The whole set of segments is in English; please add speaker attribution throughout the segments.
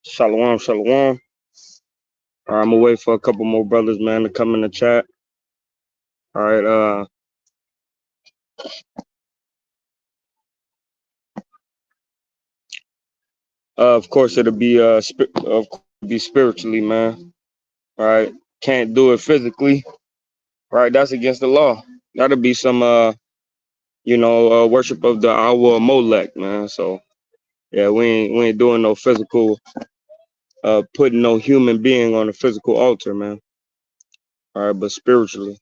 Speaker 1: Shalom, shalom. All right, I'm gonna wait for a couple more brothers, man, to come in the chat. All right, of course it'll be of course be spiritually, man. All right, can't do it physically. Right, that's against the law. That'll be some worship of the hour of Molech, man. So yeah, we ain't doing no physical putting no human being on a physical altar, man. All right, but spiritually.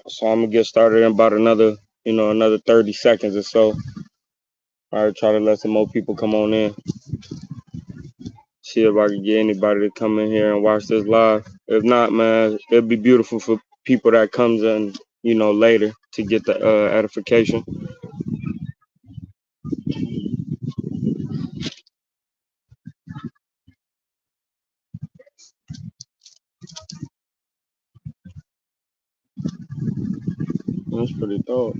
Speaker 1: So I'm gonna get started in about another 30 seconds or so. All right, try to let some more people come on in. See if I can get anybody to come in here and watch this live. If not, man, it'd be beautiful for people that comes in, later to get the edification. That's pretty dope.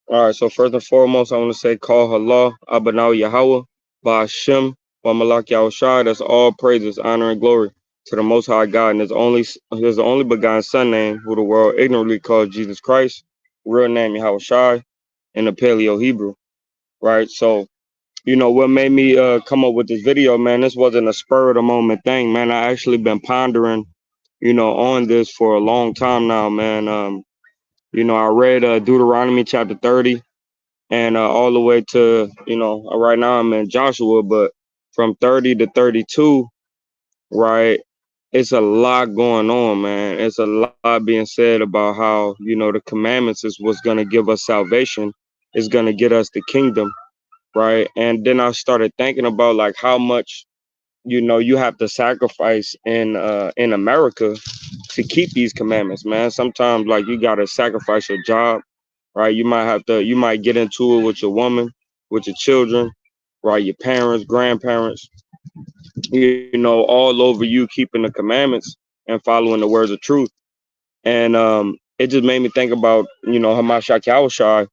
Speaker 1: All right, so first and foremost, I want to say, call Allah, Abanau Yahweh, Ba'ashem, wa Malak Yahushai. That's all praises, honor, and glory to the Most High God and His only begotten Son name, who the world ignorantly called Jesus Christ, real name Yahushai, in the Paleo Hebrew. Right, so what made me come up with this video, man. This wasn't a spur of the moment thing, man. I actually been pondering, on this for a long time now, man. I read Deuteronomy chapter 30. And all the way to, right now I'm in Joshua, but from 30 to 32, right, it's a lot going on, man. It's a lot being said about how, the commandments is what's going to give us salvation, is going to get us the kingdom, right? And then I started thinking about like how much, you have to sacrifice in America to keep these commandments, man. Sometimes like you got to sacrifice your job, right? You might get into it with your woman, with your children, right? Your parents, grandparents, all over you keeping the commandments and following the words of truth. And it just made me think about, Hamashiach Yahushai,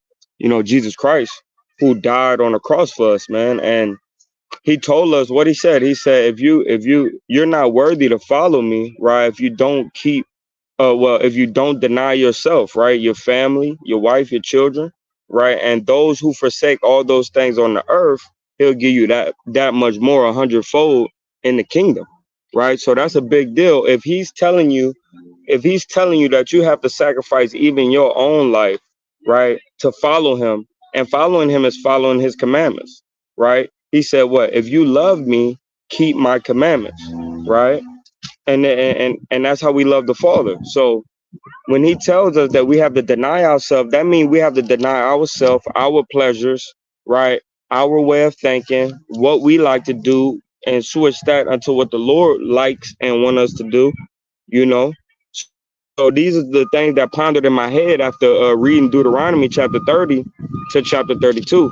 Speaker 1: Jesus Christ, who died on the cross for us, man. And he told us what he said. He said, you're not worthy to follow me, right? If you don't keep if you don't deny yourself, right? Your family, your wife, your children, right? And those who forsake all those things on the earth, he'll give you that much more, 100-fold in the kingdom, right? So that's a big deal. If he's telling you that you have to sacrifice even your own life, right, to follow him, and following him is following his commandments, right? He said, what? If you love me, keep my commandments, right? And that's how we love the Father. So when he tells us that we have to deny ourselves, that means we have to deny ourselves, our pleasures, right? Our way of thinking, what we like to do, and switch that unto what the Lord likes and want us to do, you know. So these are the things that pondered in my head after reading Deuteronomy chapter 30 to chapter 32.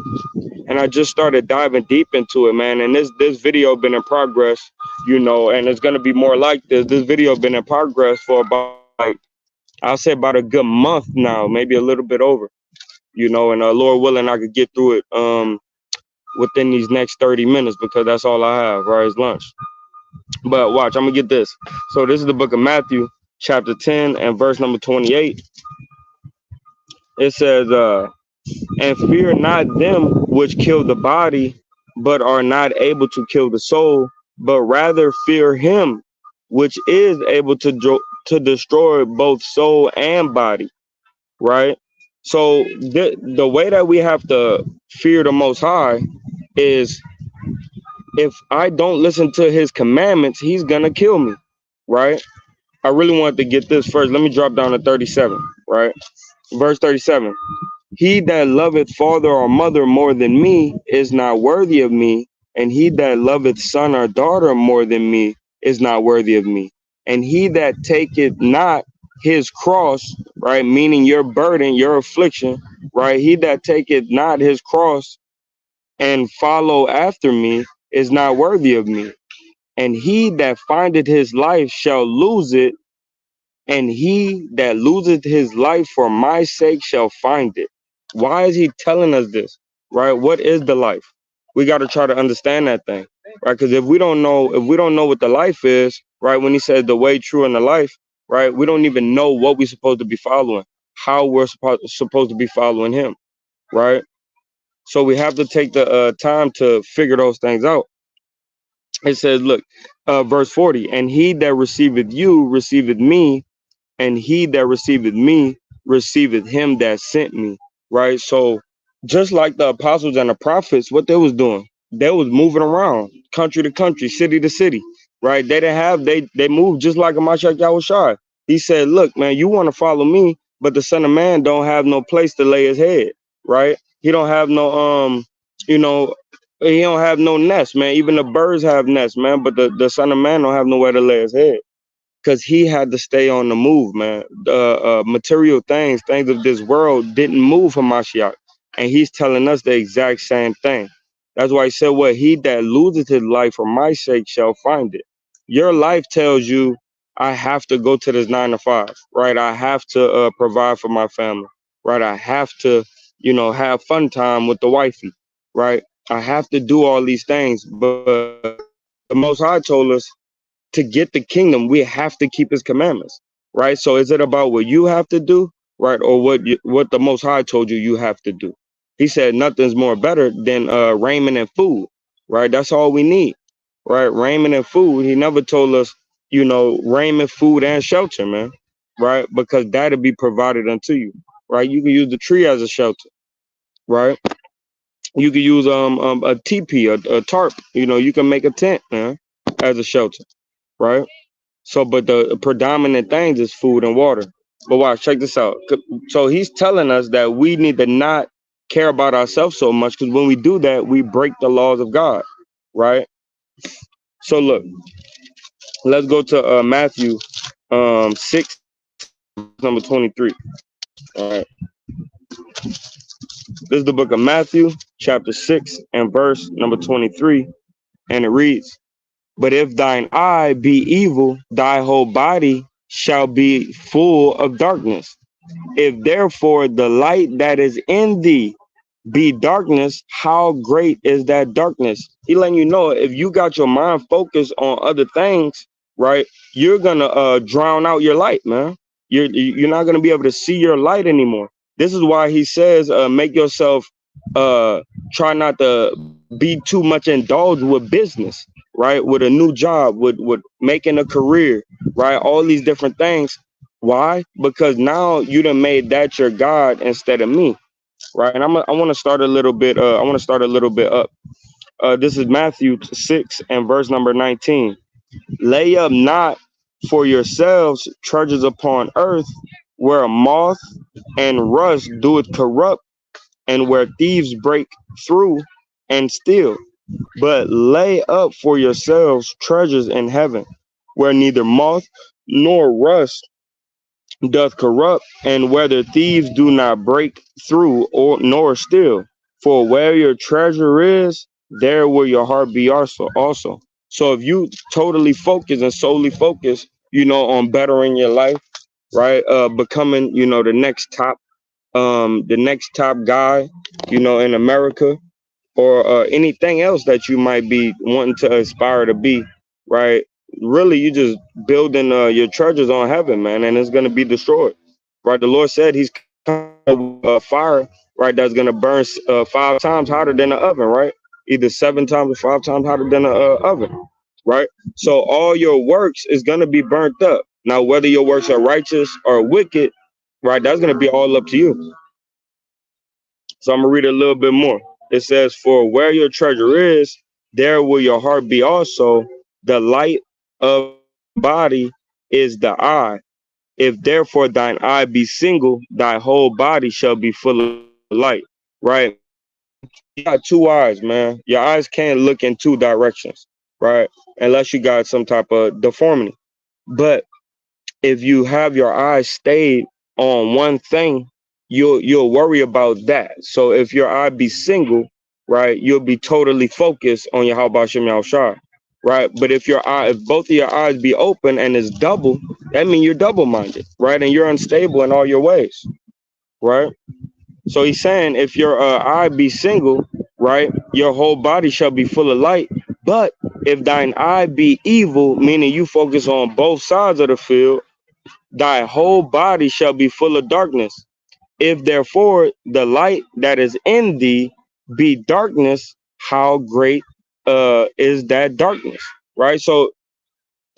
Speaker 1: And I just started diving deep into it, man. And this video been in progress, and it's gonna be more like this. This video been in progress for about I'll say about a good month now, maybe a little bit over, and Lord willing, I could get through it within these next 30 minutes because that's all I have, right? Is lunch. But watch, I'm gonna get this. So this is the book of Matthew, chapter 10 and verse number 28. It says, and fear not them which kill the body, but are not able to kill the soul, but rather fear him which is able to to destroy both soul and body, right? So the way that we have to fear the Most High is, if I don't listen to his commandments, he's gonna kill me, right? I really wanted to get this first. Let me drop down to 37, right? Verse 37. He that loveth father or mother more than me is not worthy of me, and he that loveth son or daughter more than me is not worthy of me. And he that taketh not his cross, right, meaning your burden, your affliction, right, he that taketh not his cross and follow after me is not worthy of me. And he that findeth his life shall lose it, and he that loseth his life for my sake shall find it. Why is he telling us this? Right? What is the life? We got to try to understand that thing, right? Because if we don't know what the life is, right? When he says the way, true, and the life, right? We don't even know what we're supposed to be following, how we're supposed to be following him, right? So we have to take the time to figure those things out. It says, look, verse 40, and he that receiveth you receiveth me, and he that receiveth me receiveth him that sent me. Right. So just like the apostles and the prophets, what they was doing, they was moving around country to country, city to city. Right. They didn't have they moved just like a Mashiach Yahushua. He said, look, man, you want to follow me, but the Son of Man don't have no place to lay his head. Right. He don't have no you know, he don't have no nest, man. Even the birds have nests, man, but the Son of Man don't have nowhere to lay his head, because he had to stay on the move, man. Material things, things of this world, didn't move for Mashiach, and he's telling us the exact same thing. That's why he said, "What he that loseth his life for my sake shall find it." Your life tells you, I have to go to this 9 to 5, right? I have to provide for my family, right? I have to, have fun time with the wifey, right? I have to do all these things, but the Most High told us, to get the kingdom, we have to keep his commandments, right? So is it about what you have to do, right? Or what the Most High told you you have to do? He said nothing's more better than raiment and food, right? That's all we need, right? Raiment and food. He never told us, raiment, food, and shelter, man, right? Because that'll be provided unto you, right? You can use the tree as a shelter, right? You can use a teepee, a tarp. You can make a tent, man, as a shelter, right? So, but the predominant things is food and water. But watch, check this out. So he's telling us that we need to not care about ourselves so much, because when we do that, we break the laws of God, right? So look, let's go to Matthew 6, number 23. All right. This is the book of Matthew, chapter 6, and verse number 23. And it reads, but if thine eye be evil, thy whole body shall be full of darkness. If therefore the light that is in thee be darkness, how great is that darkness? He letting you know, if you got your mind focused on other things, right, you're gonna drown out your light, man. You're not gonna be able to see your light anymore. This is why he says, make yourself try not to be too much indulged with business, right? With a new job, with making a career, right? All these different things. Why? Because now you done made that your God instead of me, right? And I want to start a little bit. I want to start a little bit up. This is Matthew 6 and verse number 19. Lay up not for yourselves treasures upon earth, where a moth and rust doeth corrupt, and where thieves break through and steal. But lay up for yourselves treasures in heaven, where neither moth nor rust doth corrupt, and whether thieves do not break through or nor steal. For where your treasure is, there will your heart be also. So if you totally focus and solely focus, on bettering your life, right? Becoming, the next top guy, in America, or anything else that you might be wanting to aspire to be, right? Really, you just building your treasures on heaven, man, and it's gonna be destroyed, right? The Lord said He's coming with fire, right? That's gonna burn 5 times hotter than the oven, right? Either 7 times or 5 times hotter than the oven, right? So all your works is gonna be burnt up. Now, whether your works are righteous or wicked, right, that's going to be all up to you. So I'm going to read a little bit more. It says, for where your treasure is, there will your heart be also. The light of the body is the eye. If therefore thine eye be single, thy whole body shall be full of light. Right? You got two eyes, man. Your eyes can't look in two directions, right? Unless you got some type of deformity. But if you have your eyes stayed on one thing, you'll worry about that. So if your eye be single, right, you'll be totally focused on your how about Shem Shah, right? But if both of your eyes be open and it's double, that means you're double minded, right? And you're unstable in all your ways, right? So he's saying if your eye be single, right, your whole body shall be full of light. But if thine eye be evil, meaning you focus on both sides of the field, thy whole body shall be full of darkness. If therefore the light that is in thee be darkness, how great is that darkness? Right? So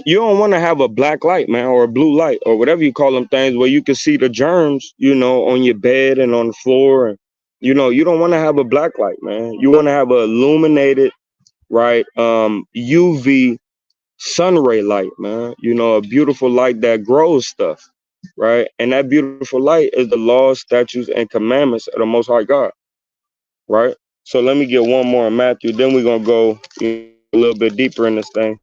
Speaker 1: you don't want to have a black light, man, or a blue light, or whatever you call them things, where you can see the germs, on your bed and on the floor. And you don't want to have a black light, man. You want to have a illuminated, right, UV sun ray light, man. A beautiful light that grows stuff, right? And that beautiful light is the laws, statutes, and commandments of the Most High God, right? So let me get one more in Matthew. Then we're gonna go a little bit deeper in this thing.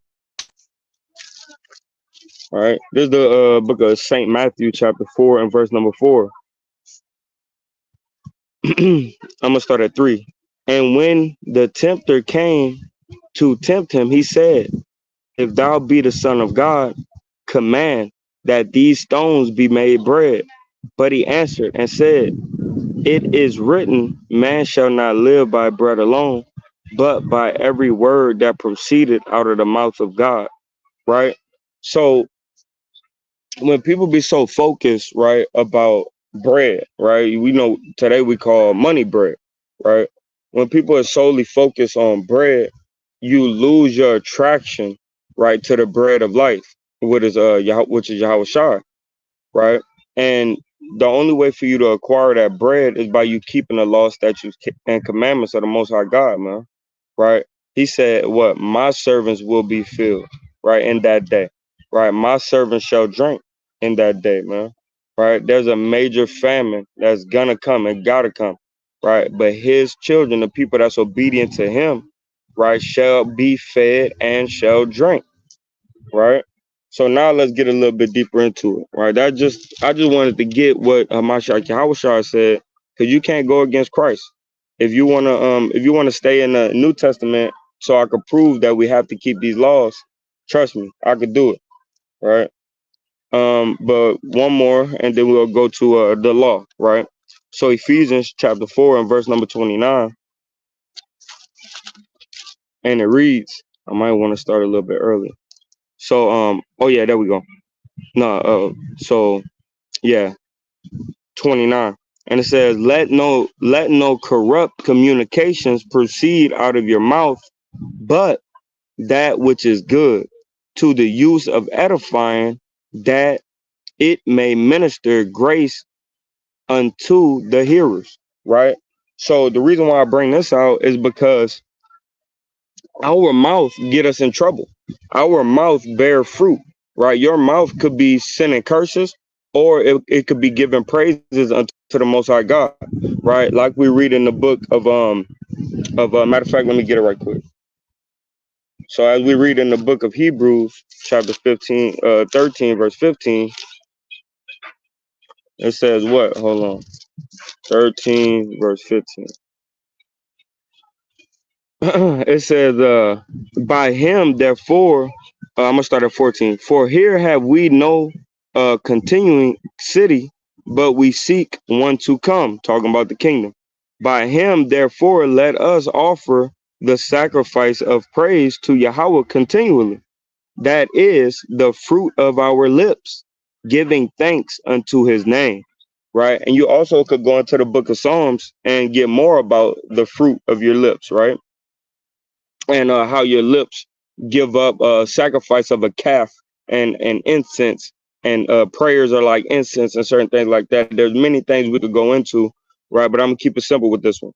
Speaker 1: All right. This is the book of Saint Matthew, chapter 4, and verse number 4. I'm gonna start at 3. And when the tempter came to tempt him, he said, if thou be the Son of God, command that these stones be made bread. But he answered and said, it is written, man shall not live by bread alone, but by every word that proceeded out of the mouth of God. Right? So when people be so focused, right, about bread, right? We know today we call money bread, right? When people are solely focused on bread, you lose your attraction, right, to the bread of life, which is Yahweh Shai, right? And the only way for you to acquire that bread is by you keeping the law, statutes, and commandments of the Most High God, man. Right? He said, "What my servants will be filled, right, in that day, right? My servants shall drink in that day, man. Right? There's a major famine that's gonna come and gotta come, right? But His children, the people that's obedient to Him, right, shall be fed and shall drink." Right? So now let's get a little bit deeper into it, right? I just wanted to get what Hamashiach Yahushua said, because you can't go against Christ. If you wanna stay in the New Testament, so I could prove that we have to keep these laws, trust me, I could do it, right? But one more, and then we'll go to the law, right? So Ephesians chapter 4 and verse number 29, and it reads, I might want to start a little bit early. So oh yeah, there we go. No, so yeah, 29. And it says, let no corrupt communications proceed out of your mouth, but that which is good, to the use of edifying, that it may minister grace unto the hearers. Right? So the reason why I bring this out is because our mouth get us in trouble. Our mouth bear fruit, right? Your mouth could be sending curses, or it could be giving praises unto the Most High God, right? Like we read in the book of matter of fact, let me get it right quick. So as we read in the book of Hebrews, chapter 13, verse 15, it says what? Hold on. 13, verse 15. It says, by him, therefore, I'm gonna start at 14. For here have we no continuing city, but we seek one to come, talking about the kingdom. By him, therefore, let us offer the sacrifice of praise to Yahweh continually. That is the fruit of our lips, giving thanks unto his name. Right. And you also could go into the book of Psalms and get more about the fruit of your lips, right? And how your lips give up sacrifice of a calf and incense and prayers are like incense and certain things like that. There's many things we could go into, right? But I'm gonna keep it simple with this one.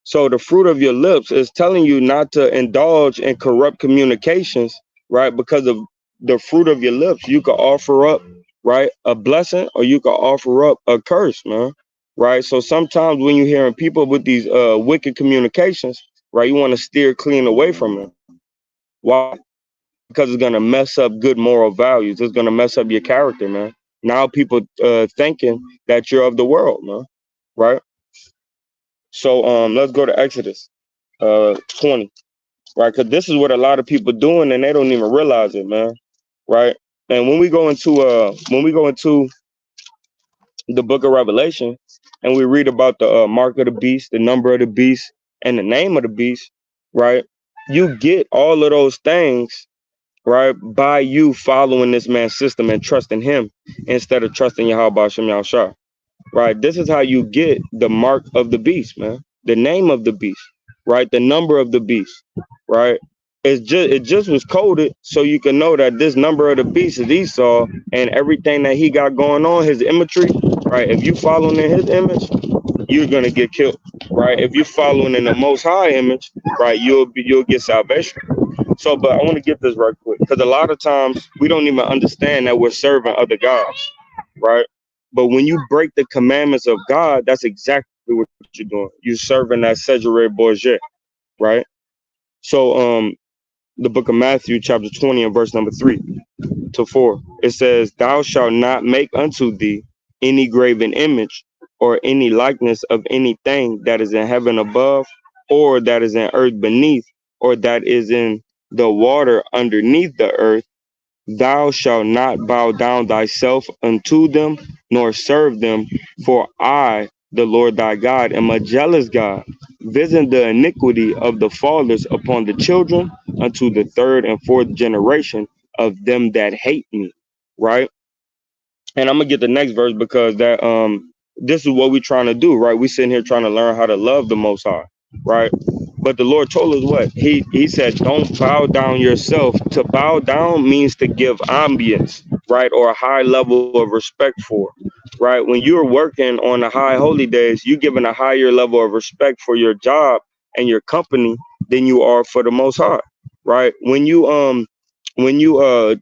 Speaker 1: So the fruit of your lips is telling you not to indulge in corrupt communications, right? Because of the fruit of your lips, you could offer up, right, a blessing, or you could offer up a curse, man. Right. So sometimes when you're hearing people with these wicked communications, right, you want to steer clean away from them. Why? Because it's gonna mess up good moral values. It's gonna mess up your character, man. Now people thinking that you're of the world, man. Right. So let's go to Exodus 20. Right, because this is what a lot of people doing and they don't even realize it, man. Right. And when we go into the book of Revelation and we read about the mark of the beast, the number of the beast, and the name of the beast, right, you get all of those things, right, by you following this man's system and trusting him instead of trusting Yahweh Shem Yahushua. Right. This is how you get the mark of the beast, man. The name of the beast, right? The number of the beast, right? It just was coded so you can know that this number of the beast is Esau, and everything that he got going on, his imagery, right? If you following in his image, you're gonna get killed, right? If you're following in the Most High image, right, you'll get salvation. So, but I want to get this right quick because a lot of times we don't even understand that we're serving other gods, right? But when you break the commandments of God, that's exactly what you're doing. You're serving that Cesare Borgia, right? So, the book of Matthew, chapter 20, and verse number 3 to 4, it says, "Thou shalt not make unto thee any graven image or any likeness of anything that is in heaven above, or that is in earth beneath, or that is in the water underneath the earth. Thou shalt not bow down thyself unto them, nor serve them, for I, the Lord thy God, am a jealous God, visiting the iniquity of the fathers upon the children unto the third and fourth generation of them that hate me." Right? And I'm gonna get the next verse because that this is what we're trying to do, right? We sitting here trying to learn how to love the Most High, right? But the Lord told us what He said, don't bow down yourself. To bow down means to give ambience, right, or a high level of respect for, right? When you're working on the high holy days, you're giving a higher level of respect for your job and your company than you are for the Most High, right? When you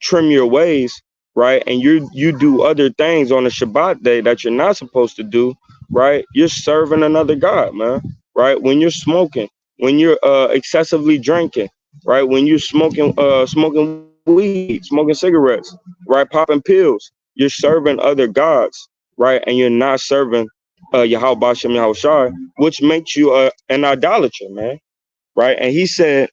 Speaker 1: trim your ways, right, and you do other things on a Shabbat day that you're not supposed to do, right, you're serving another god, man. Right? When you're smoking, when you're excessively drinking, right, when you're smoking weed, smoking cigarettes, right, popping pills, you're serving other gods, right, and you're not serving Yahweh Shem Yahushai, which makes you an idolater, man. Right? And he said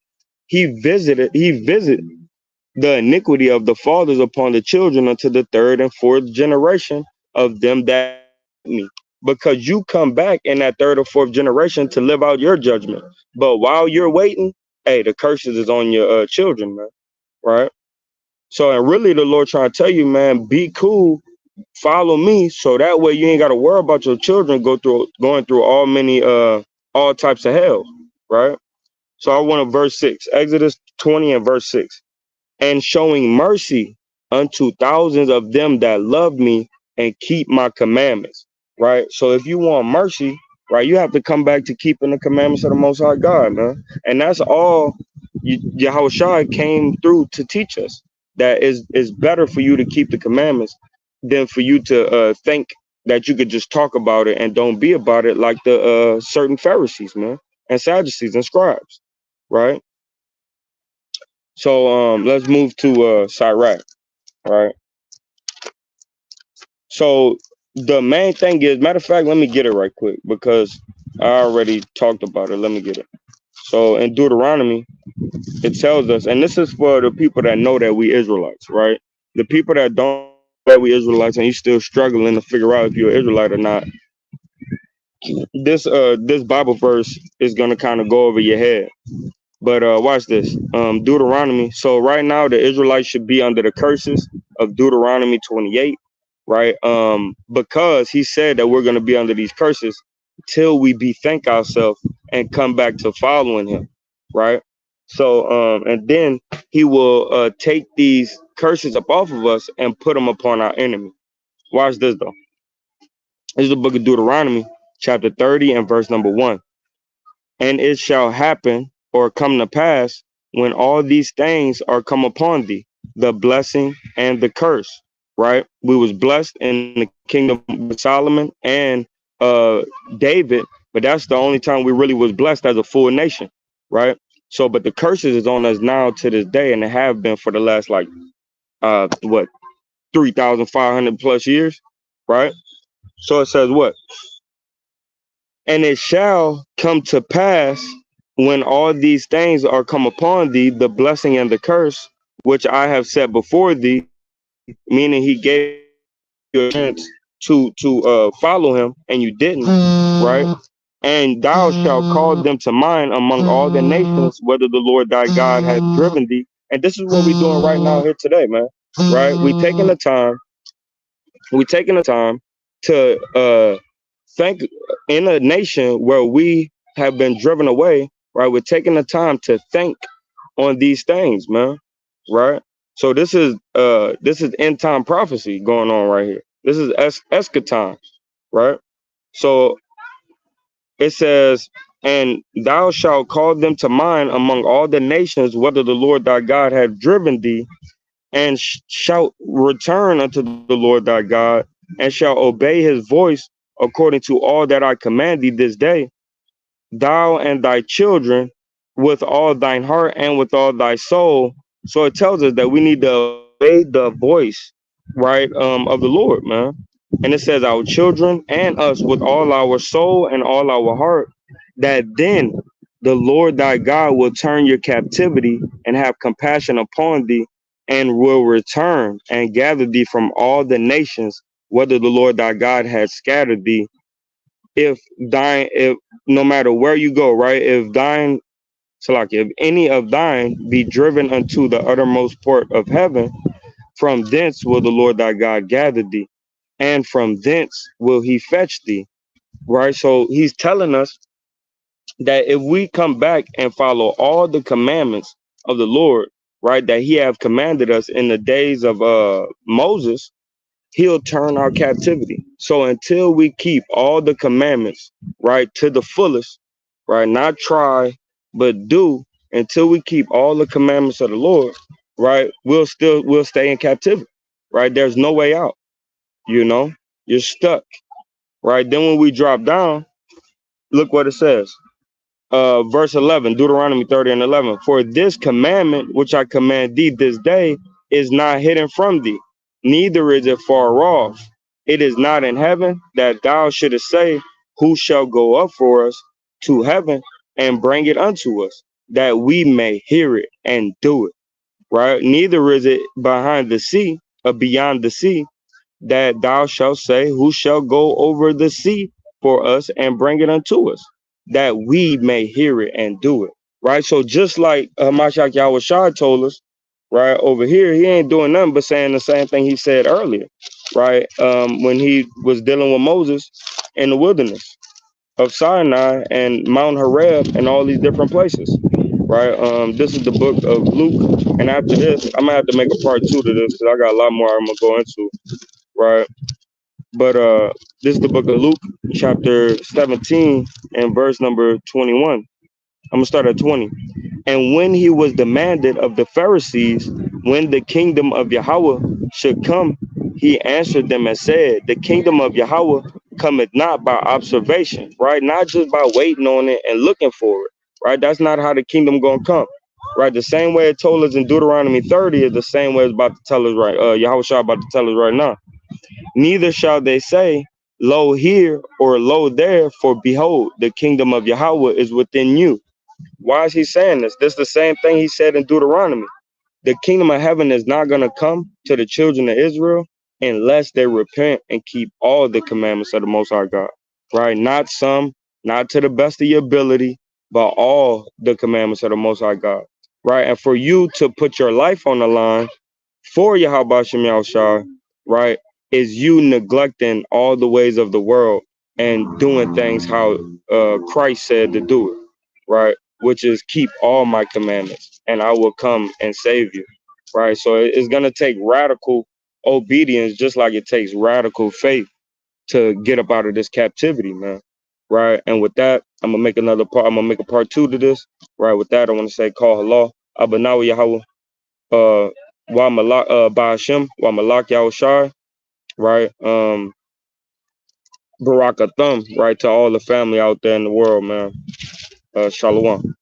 Speaker 1: he visited the iniquity of the fathers upon the children unto the third and fourth generation of them that hate me. Because you come back in that third or fourth generation to live out your judgment. But while you're waiting, hey, the curses is on your children, man. Right? So, and really the Lord trying to tell you, man, be cool, follow me, so that way you ain't gotta worry about your children going through all types of hell, right? So I want to verse 6, Exodus 20 and verse 6, "And showing mercy unto thousands of them that love me and keep my commandments." Right? So if you want mercy, right, you have to come back to keeping the commandments of the Most High God, man. And that's all Yahushua came through to teach us. That is better for you to keep the commandments than for you to think that you could just talk about it and don't be about it, like the certain Pharisees, man, and Sadducees and scribes, right? So let's move to Sirach, right? So the main thing is, matter of fact, let me get it right quick because I already talked about it. Let me get it. So in Deuteronomy, it tells us, and this is for the people that know that we Israelites, right? The people that don't know that we Israelites and you still struggling to figure out if you're an Israelite or not, this Bible verse is gonna kind of go over your head. But watch this. Deuteronomy. So right now the Israelites should be under the curses of Deuteronomy 28, right? Because he said that we're gonna be under these curses till we bethink ourselves and come back to following him, right? So, and then he will take these curses up off of us and put them upon our enemy. Watch this though. This is the book of Deuteronomy, chapter 30 and verse number 1. And it shall happen or come to pass when all these things are come upon thee, the blessing and the curse, right? We was blessed in the kingdom with Solomon and David, but that's the only time we really was blessed as a full nation, right? So, but the curses is on us now to this day, and they have been for the last like what 3,500 plus years, right? So it says what? And it shall come to pass when all these things are come upon thee, the blessing and the curse, which I have set before thee, meaning he gave you a chance to follow him and you didn't, right? And thou shalt call them to mind among all the nations, whether the Lord thy God hath driven thee. And this is what we're doing right now here today, man. Right? We taking the time to think in a nation where we have been driven away, right? We're taking the time to think on these things, man. Right? So this is end time prophecy going on right here. This is eschaton, right? So it says, and thou shalt call them to mind among all the nations, whether the Lord thy God hath driven thee, and shalt return unto the Lord thy God, and shall obey his voice according to all that I command thee this day, thou and thy children, with all thine heart and with all thy soul. So it tells us that we need to obey the voice, right, of the Lord, man. And it says our children and us with all our soul and all our heart, that then the Lord thy God will turn your captivity and have compassion upon thee, and will return and gather thee from all the nations, whether the Lord thy God had scattered thee, if no matter where you go, right? If thine, Salaki, if any of thine be driven unto the uttermost port of heaven, from thence will the Lord thy God gather thee, and from thence will he fetch thee, right? So he's telling us that if we come back and follow all the commandments of the Lord, right, that he have commanded us in the days of Moses, he'll turn our captivity. So until we keep all the commandments, right, to the fullest, right, not try, but do, until we keep all the commandments of the Lord, right, we'll stay in captivity, right? There's no way out, you know, you're stuck, right? Then when we drop down, look what it says. Verse 11, Deuteronomy 30 and 11. For this commandment which I command thee this day is not hidden from thee, neither is it far off. It is not in heaven, that thou shouldest say, who shall go up for us to heaven and bring it unto us, that we may hear it and do it. Right? Neither is it behind the sea or beyond the sea, that thou shalt say, who shall go over the sea for us and bring it unto us, that we may hear it and do it. Right? So just like Hamashiach Yahweh Shai told us, right, over here, he ain't doing nothing but saying the same thing he said earlier, right? When he was dealing with Moses in the wilderness of Sinai and Mount Horeb and all these different places. Right. This is the book of Luke. And after this, I'm gonna have to make a part two to this because I got a lot more I'm gonna go into. Right. But this is the book of Luke, chapter 17, and verse number 21. I'm gonna start at 20. And when he was demanded of the Pharisees when the kingdom of Yahweh should come, he answered them and said, the kingdom of Yahweh cometh not by observation, right? Not just by waiting on it and looking for it, right? That's not how the kingdom gonna come, right? The same way it told us in Deuteronomy 30 is the same way it's about to tell us right. Yahweh Shah about to tell us right now. Neither shall they say, lo here or lo there, for behold, the kingdom of Yahweh is within you. Why is he saying this? This is the same thing he said in Deuteronomy. The kingdom of heaven is not going to come to the children of Israel unless they repent and keep all the commandments of the Most High God, right? Not some, not to the best of your ability, but all the commandments of the Most High God, right? And for you to put your life on the line for Yahweh Shem Yahushua, right, is you neglecting all the ways of the world and doing things how Christ said to do it, right? which is keep all my commandments, and I will come and save you. Right. So it's gonna take radical obedience, just like it takes radical faith to get up out of this captivity, man. Right. And with that, I'm gonna make another part. I'm gonna make a part two to this. Right. With that, I want to say, call Allah, Abanawi Yahweh, wa malak, Ba'ashem, wa malak Yahushai. Right. Baraka Thumb. Right, to all the family out there in the world, man. Shalom.